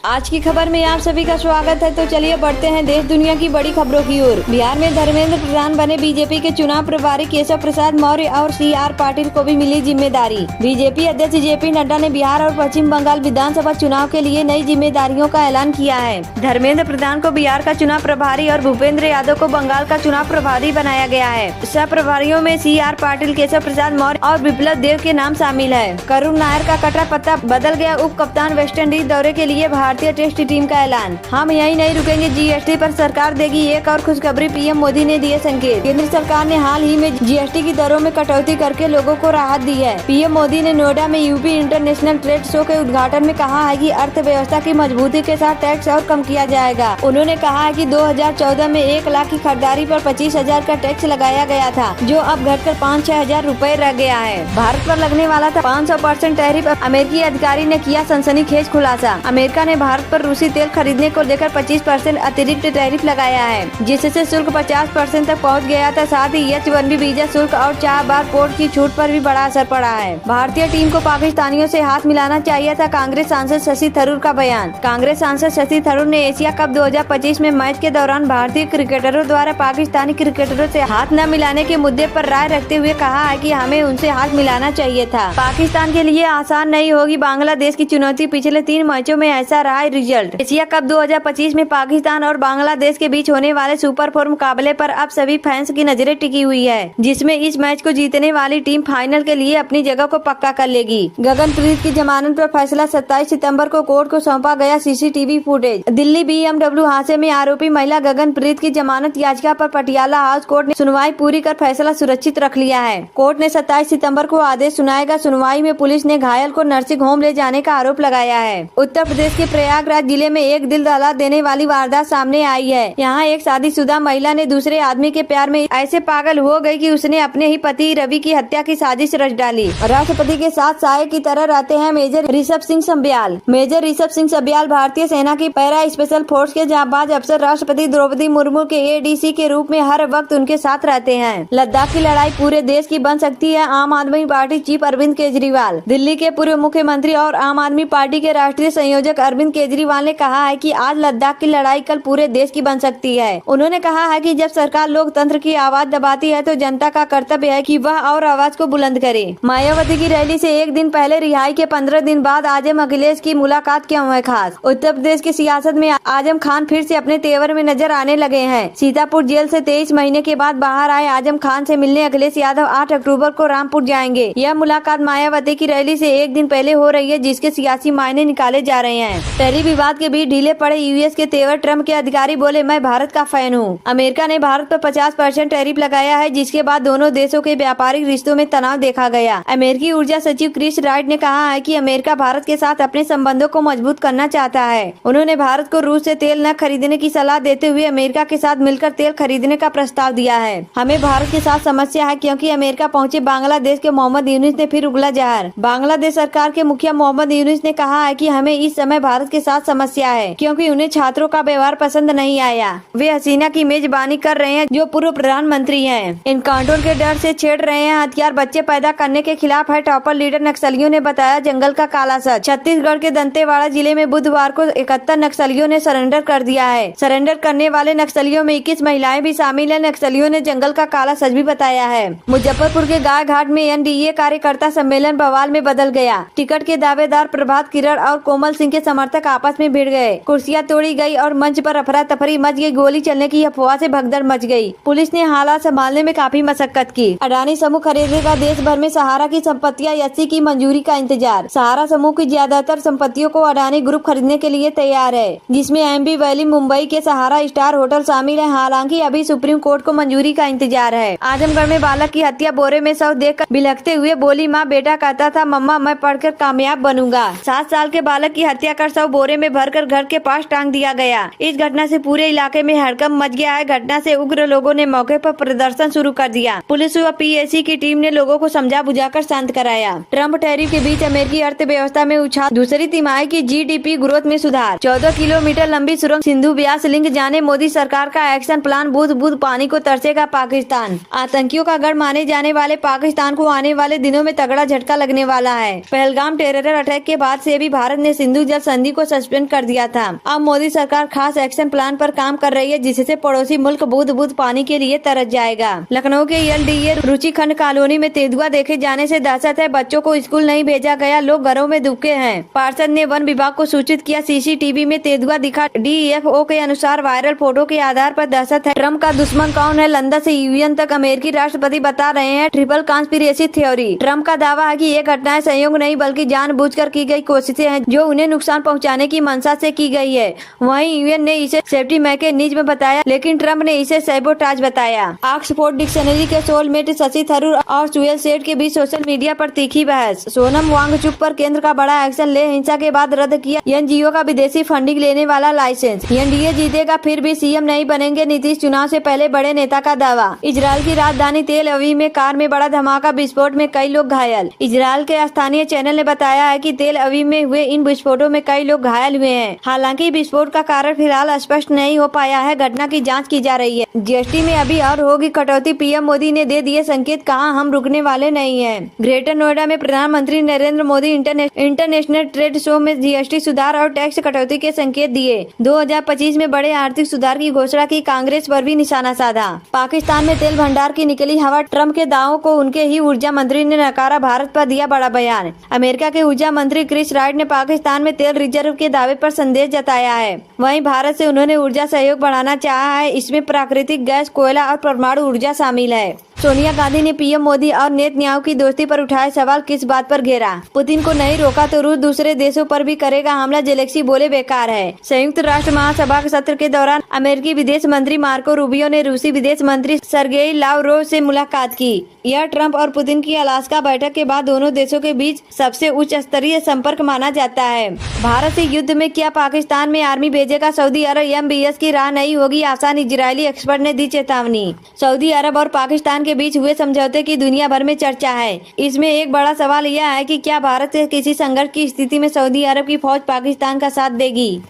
आज की खबर में आप सभी का स्वागत है। तो चलिए बढ़ते हैं देश दुनिया की बड़ी खबरों की ओर। बिहार में धर्मेंद्र प्रधान बने बीजेपी के चुनाव प्रभारी केशव प्रसाद मौर्य और CR पाटिल को भी मिली जिम्मेदारी। बीजेपी अध्यक्ष JP नड्डा ने बिहार और पश्चिम बंगाल विधानसभा चुनाव के लिए नई जिम्मेदारियों का ऐलान किया है। धर्मेंद्र प्रधान को बिहार का चुनाव प्रभारी और भूपेंद्र यादव को बंगाल का चुनाव प्रभारी बनाया गया है। सह प्रभारियों में CR पाटिल, केशव प्रसाद मौर्य और विप्लव देव के नाम शामिल है। करुण नायर का कटरा पत्ता बदल गया। उप कप्तान वेस्टइंडीज दौरे के लिए भारतीय टेस्ट टीम का ऐलान। हम यही नहीं रुकेंगे, GST पर सरकार देगी एक और खुशखबरी, PM मोदी ने दिए संकेत। केंद्र सरकार ने हाल ही में GST की दरों में कटौती करके लोगों को राहत दी है। PM मोदी ने नोएडा में UP इंटरनेशनल ट्रेड शो के उद्घाटन में कहा है कि अर्थव्यवस्था की मजबूती के साथ टैक्स और कम किया जाएगा। उन्होंने कहा है कि 2014 में 1 लाख की खरीदारी पर 25,000 का टैक्स लगाया गया था, जो अब घटकर 5-6 हजार रूपए रह गया है। भारत पर लगने वाला था 500% टैरिफ। अमेरिकी अधिकारी ने किया सनसनीखेज खुलासा। अमेरिका ने भारत पर रूसी तेल खरीदने को लेकर 25% अतिरिक्त टैरिफ लगाया है, जिससे शुल्क 50% तक पहुंच गया था। साथ ही H-1B वीजा शुल्क और चार पोर्ट की छूट पर भी बड़ा असर पड़ा है। भारतीय टीम को पाकिस्तानियों से हाथ मिलाना चाहिए था, कांग्रेस सांसद शशि थरूर का बयान। कांग्रेस सांसद शशि थरूर ने एशिया कप 2025 में मैच के दौरान भारतीय क्रिकेटरों द्वारा पाकिस्तानी क्रिकेटरों से हाथ न मिलाने के मुद्दे पर राय रखते हुए कहा है कि हमें उनसे हाथ मिलाना चाहिए था। पाकिस्तान के लिए आसान नहीं होगी बांग्लादेश की चुनौती। पिछले 3 मैचों में ऐसा रहा है रिजल्ट। एशिया कप 2025 में पाकिस्तान और बांग्लादेश के बीच होने वाले सुपर 4 मुकाबले पर अब सभी फैंस की नजरें टिकी हुई है, जिसमें इस मैच को जीतने वाली टीम फाइनल के लिए अपनी जगह को पक्का कर लेगी। गगनप्रीत की जमानत पर फैसला 27 सितंबर को कोर्ट को सौंपा गया CCTV फुटेज। दिल्ली BMW हादसे में आरोपी महिला गगनप्रीत की जमानत याचिका पर पटियाला हाउस कोर्ट ने सुनवाई पूरी कर फैसला सुरक्षित रख लिया है। कोर्ट ने 27 सितंबर को आदेश सुनाएगा। सुनवाई में पुलिस ने घायल को नर्सिंग होम ले जाने का आरोप लगाया है। उत्तर प्रदेश के प्रयागराज जिले में एक दिल दहला देने वाली वारदात सामने आई है। यहाँ एक शादीशुदा महिला ने दूसरे आदमी के प्यार में ऐसे पागल हो गई कि उसने अपने ही पति रवि की हत्या की साजिश रच डाली। राष्ट्रपति के साथ साये की तरह रहते हैं मेजर ऋषभ सिंह संब्याल। मेजर ऋषभ सिंह संब्याल भारतीय सेना की पैरा स्पेशल फोर्स के जांबाज अफसर राष्ट्रपति द्रौपदी मुर्मू के ADC के रूप में हर वक्त उनके साथ रहते हैं। लद्दाख की लड़ाई पूरे देश की बन सकती है, आम आदमी पार्टी चीफ अरविंद केजरीवाल। दिल्ली के पूर्व मुख्यमंत्री और आम आदमी पार्टी के राष्ट्रीय संयोजक अरविंद केजरीवाल ने कहा है कि आज लद्दाख की लड़ाई कल पूरे देश की बन सकती है। उन्होंने कहा है कि जब सरकार लोकतंत्र की आवाज दबाती है तो जनता का कर्तव्य है कि वह और आवाज को बुलंद करे। मायावती की रैली से एक दिन पहले रिहाई के 15 दिन बाद आजम अखिलेश की मुलाकात क्यों है खास? उत्तर प्रदेश की सियासत में आजम खान फिर से अपने तेवर में नजर आने लगे हैं। सीतापुर जेल से 23 महीने के बाद बाहर आए आजम खान से मिलने अखिलेश यादव 8 अक्टूबर को रामपुर जाएंगे। यह मुलाकात मायावती की रैली से एक दिन पहले हो रही है, जिसके सियासी मायने निकाले जा रहे हैं। टैरिफ विवाद के बीच ढीले पड़े US के तेवर। ट्रम्प के अधिकारी बोले, मैं भारत का फैन हूँ। अमेरिका ने भारत पर 50% टैरिफ लगाया है, जिसके बाद दोनों देशों के व्यापारिक रिश्तों में तनाव देखा गया। अमेरिकी ऊर्जा सचिव क्रिस राइट ने कहा है कि अमेरिका भारत के साथ अपने संबंधों को मजबूत करना चाहता है। उन्होंने भारत को रूस से तेल न खरीदने की सलाह देते हुए अमेरिका के साथ मिलकर तेल खरीदने का प्रस्ताव दिया है। हमें भारत के साथ समस्या है क्योंकि अमेरिका पहुंचे बांग्लादेश के मोहम्मद यूनुस ने फिर उगला जहर। बांग्लादेश सरकार के मुखिया मोहम्मद यूनुस ने कहा है कि हमें इस समय भारत के साथ समस्या है क्योंकि उन्हें छात्रों का व्यवहार पसंद नहीं आया। वे हसीना की मेजबानी कर रहे हैं जो पूर्व प्रधानमंत्री हैं। इनकाउंटर के डर से छेड़ रहे हैं हथियार बच्चे पैदा करने के खिलाफ है टॉपर लीडर। नक्सलियों ने बताया जंगल का काला सच। छत्तीसगढ़ के दंतेवाड़ा जिले में बुधवार को 71 नक्सलियों ने सरेंडर कर दिया है। सरेंडर करने वाले नक्सलियों में 21 महिलाएं भी शामिल है। नक्सलियों ने जंगल का काला सच भी बताया है। मुजफ्फरपुर के गाय घाट में NDA कार्यकर्ता सम्मेलन बवाल में बदल गया। टिकट के दावेदार प्रभात किरण और कोमल सिंह के समर्थक आपस में भिड़ गए। कुर्सियां तोड़ी गई और मंच पर अफरा तफरी मच गई। गोली चलने की अफवाह से भगदड़ मच गई। पुलिस ने हालात संभालने में काफी मशक्कत की। अडानी समूह खरीदेगा देश भर में सहारा की संपत्तियां, 80 की मंजूरी का इंतजार। सहारा समूह की ज्यादातर संपत्तियों को अडानी ग्रुप खरीदने के लिए तैयार है, जिसमें एमबी वैली मुंबई के सहारा स्टार होटल शामिल है। हालांकि अभी सुप्रीम कोर्ट को मंजूरी का इंतजार है। आजमगढ़ में बालक की हत्या बोरे में शव देखकर बिलखते हुए बोली माँ। बेटा कहता था मम्मा मैं पढ़कर कामयाब बनूंगा। 7 साल के बालक की हत्या कर शव बोरे में भरकर घर के पास टांग दिया गया। इस घटना से पूरे इलाके में हड़कंप मच गया है। घटना से उग्र लोगों ने मौके पर प्रदर्शन शुरू कर दिया। पुलिस व PAC की टीम ने लोगों को समझा बुझाकर शांत कराया। ट्रम्प टैरिफ के बीच अमेरिकी अर्थव्यवस्था में उछाल। दूसरी तिमाही की GDP ग्रोथ में सुधार। 14 किलोमीटर लंबी सुरंग सिंधु ब्यास लिंक जाने मोदी सरकार का एक्शन प्लान। बुध पानी को तरसेगा पाकिस्तान। आतंकियों का गढ़ माने जाने वाले पाकिस्तान को आने वाले दिनों में तगड़ा झटका लगने वाला है। पहलगाम टेरर अटैक के बाद से भी भारत ने सिंधु जल संधि धोनी को सस्पेंड कर दिया था। अब मोदी सरकार खास एक्शन प्लान पर काम कर रही है, जिससे पड़ोसी मुल्क बूंद-बूंद पानी के लिए तरस जाएगा। लखनऊ के एलडीए रुचिखंड कॉलोनी में तेंदुआ देखे जाने से दहशत है। बच्चों को स्कूल नहीं भेजा गया, लोग घरों में दुबके हैं। पार्षद ने वन विभाग को सूचित किया। सीसीटीवी में तेंदुआ दिखा। डीएफओ के अनुसार वायरल फोटो के आधार पर दहशत है। ट्रम्प का दुश्मन कौन है? लंदन से यूएन तक अमेरिकी राष्ट्रपति बता रहे हैं ट्रिपल कॉन्स्पिरेसी थ्योरी। ट्रम्प का दावा है कि ये घटनाएं संयोग नहीं बल्कि जानबूझकर की गई कोशिशें हैं, जो उन्हें नुकसान पहुंचाने की मंशा से की गई है। वहीं यूएन ने इसे सेफ्टी मैकेनिज्म बताया, लेकिन ट्रम्प ने इसे सैबोटाज बताया। ऑक्सफोर्ड डिक्शनरी के सोलमेट शशि थरूर और सुहेल सेठ के बीच सोशल मीडिया पर तीखी बहस। सोनम वांगचुक पर केंद्र का बड़ा एक्शन ले, हिंसा के बाद रद्द किया एनजीओ का विदेशी फंडिंग लेने वाला लाइसेंस। एनडीए जीतेगा फिर भी सीएम नहीं बनेंगे नीतीश, चुनाव से पहले बड़े नेता का दावा। इजरायल की राजधानी तेल अवीव में कार में बड़ा धमाका, विस्फोट में कई लोग घायल। इजरायल के स्थानीय चैनल ने बताया है कि तेल अवीव में हुए इन विस्फोटों में कई लोग घायल हुए हैं। हालांकि विस्फोट का कारण फिलहाल स्पष्ट नहीं हो पाया है। घटना की जांच की जा रही है। जीएसटी में अभी और होगी कटौती, पीएम मोदी ने दे दिए संकेत, कहा हम रुकने वाले नहीं हैं। ग्रेटर नोएडा में प्रधानमंत्री Narendra Modi international trade show में जीएसटी सुधार और टैक्स कटौती के संकेत दिए। 2025 में बड़े आर्थिक सुधार की घोषणा की, कांग्रेस पर भी निशाना साधा। पाकिस्तान में तेल भंडार की निकली हवा, ट्रम्प के दावों को उनके ही ऊर्जा मंत्री ने नकारा, भारत पर दिया बड़ा बयान। अमेरिका के ऊर्जा मंत्री क्रिस राइट ने पाकिस्तान में तेल रिजर्व के दावे पर संदेश जताया है। वहीं भारत से उन्होंने ऊर्जा सहयोग बढ़ाना चाहा है। इसमें प्राकृतिक गैस, कोयला और परमाणु ऊर्जा शामिल है। सोनिया गांधी ने पीएम मोदी और नेतन्याहू की दोस्ती पर उठाए सवाल, किस बात पर घेरा? पुतिन को नहीं रोका तो रूस दूसरे देशों पर भी करेगा हमला, जेलेंस्की बोले बेकार है। संयुक्त राष्ट्र महासभा के सत्र के दौरान अमेरिकी विदेश मंत्री मार्को रूबियो ने रूसी विदेश मंत्री सर्गेई लावरोव से मुलाकात की। यह ट्रंप और पुतिन की अलास्का बैठक के बाद दोनों देशों के बीच सबसे उच्च स्तरीय संपर्क माना जाता है। भारत से युद्ध में क्या पाकिस्तान में आर्मी भेजेगा सऊदी अरब? एमबीएस की राह नहीं होगी आसान, इजरायली एक्सपर्ट ने दी चेतावनी। सऊदी अरब और पाकिस्तान के बीच हुए समझौते की दुनिया भर में चर्चा है। इसमें एक बड़ा सवाल यह है कि क्या भारत से किसी संघर्ष की स्थिति में सऊदी अरब की फौज पाकिस्तान का साथ देगी।